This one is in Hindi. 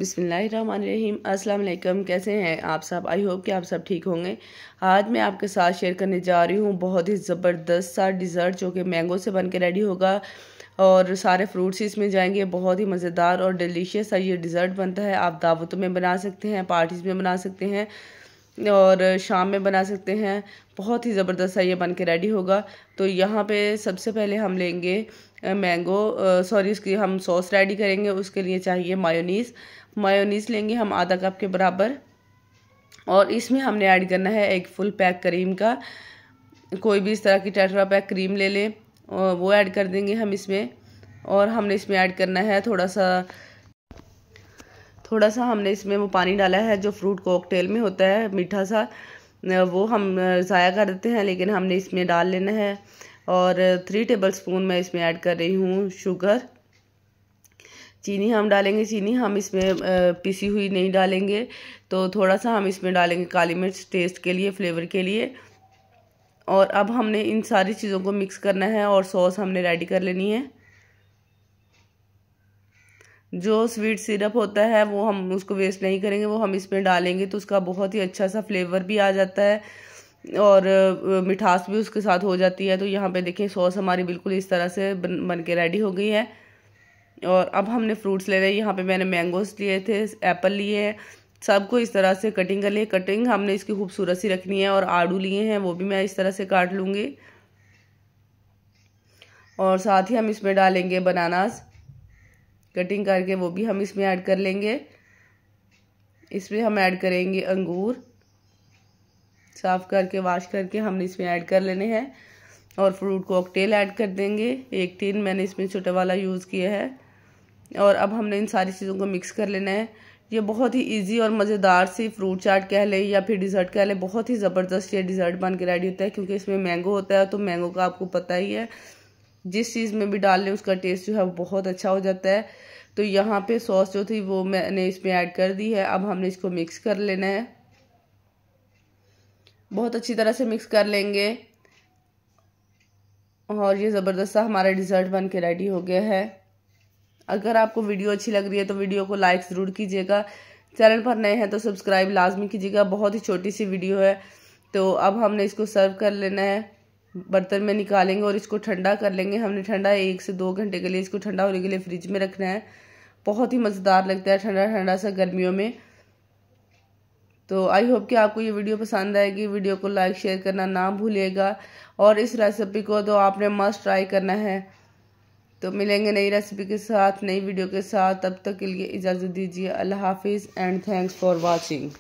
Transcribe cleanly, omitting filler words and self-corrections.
बिस्मिल्लाहिर्रहमानिर्रहीम। अस्सलाम वालेकुम। कैसे हैं आप सब? आई होप कि आप सब ठीक होंगे। आज मैं आपके साथ शेयर करने जा रही हूँ बहुत ही ज़बरदस्त सा डिज़र्ट जो कि मैंगो से बन के रेडी होगा और सारे फ्रूट्स इसमें जाएंगे। बहुत ही मज़ेदार और डिलीशियस सा ये डिज़र्ट बनता है। आप दावतों में बना सकते हैं, पार्टीज़ में बना सकते हैं और शाम में बना सकते हैं। बहुत ही ज़बरदस्त सा ये बन के रेडी होगा। तो यहाँ पे सबसे पहले हम लेंगे इसकी हम सॉस रेडी करेंगे। उसके लिए चाहिए मायोनीज़ लेंगे हम आधा कप के बराबर, और इसमें हमने ऐड करना है एक फुल पैक क्रीम का। कोई भी इस तरह की टेट्रा पैक क्रीम ले लें और वो ऐड कर देंगे हम इसमें। और हमने इसमें ऐड करना है थोड़ा सा हमने इसमें वो पानी डाला है जो फ्रूट कॉकटेल में होता है मीठा सा, वो हम ज़ाया कर देते हैं, लेकिन हमने इसमें डाल लेना है। और 3 टेबलस्पून मैं इसमें ऐड कर रही हूँ शुगर। चीनी हम डालेंगे, चीनी हम इसमें पिसी हुई नहीं डालेंगे, तो थोड़ा सा हम इसमें डालेंगे काली मिर्च टेस्ट के लिए, फ्लेवर के लिए। और अब हमने इन सारी चीज़ों को मिक्स करना है और सॉस हमने रेडी कर लेनी है। जो स्वीट सिरप होता है वो हम उसको वेस्ट नहीं करेंगे, वो हम इसमें डालेंगे तो उसका बहुत ही अच्छा सा फ्लेवर भी आ जाता है और मिठास भी उसके साथ हो जाती है। तो यहाँ पे देखें सॉस हमारी बिल्कुल इस तरह से बन के रेडी हो गई है। और अब हमने फ्रूट्स ले रहे हैं। यहाँ पे मैंने मैंगोस लिए थे, एप्पल लिए हैं, सबको इस तरह से कटिंग कर लिए। कटिंग हमने इसकी खूबसूरत सी रखनी है। और आड़ू लिए हैं, वो भी मैं इस तरह से काट लूँगी। और साथ ही हम इसमें डालेंगे बनानास कटिंग करके, वो भी हम इसमें ऐड कर लेंगे। इसमें हम ऐड करेंगे अंगूर, साफ़ करके वॉश करके हमने इसमें ऐड कर लेने हैं। और फ्रूट कॉकटेल ऐड कर देंगे। 1 टीन मैंने इसमें छोटा वाला यूज़ किया है। और अब हमने इन सारी चीज़ों को मिक्स कर लेना है। ये बहुत ही इजी और मज़ेदार सी फ्रूट चाट कह लें या फिर डिज़र्ट कह लें, बहुत ही ज़बरदस्त ये डिज़र्ट बन के रेडी होता है। क्योंकि इसमें मैंगो होता है तो मैंगो का आपको पता ही है, जिस चीज़ में भी डाल लें उसका टेस्ट जो है वो बहुत अच्छा हो जाता है। तो यहाँ पे सॉस जो थी वो मैंने इसमें ऐड कर दी है। अब हमने इसको मिक्स कर लेना है, बहुत अच्छी तरह से मिक्स कर लेंगे। और ये ज़बरदस्त सा हमारा डिज़र्ट बन के रेडी हो गया है। अगर आपको वीडियो अच्छी लग रही है तो वीडियो को लाइक ज़रूर कीजिएगा। चैनल पर नए हैं तो सब्सक्राइब लाजमी कीजिएगा। बहुत ही छोटी सी वीडियो है। तो अब हमने इसको सर्व कर लेना है, बर्तन में निकालेंगे और इसको ठंडा कर लेंगे। हमने ठंडा 1 से 2 घंटे के लिए इसको ठंडा होने के लिए फ्रिज में रखना है। बहुत ही मज़ेदार लगता है ठंडा ठंडा सा गर्मियों में। तो आई होप कि आपको ये वीडियो पसंद आएगी। वीडियो को लाइक शेयर करना ना भूलिएगा और इस रेसिपी को तो आपने मस्ट ट्राई करना है। तो मिलेंगे नई रेसिपी के साथ, नई वीडियो के साथ। तब तक के लिए इजाज़त दीजिए। अल्लाह हाफिज़ एंड थैंक्स फॉर वॉचिंग।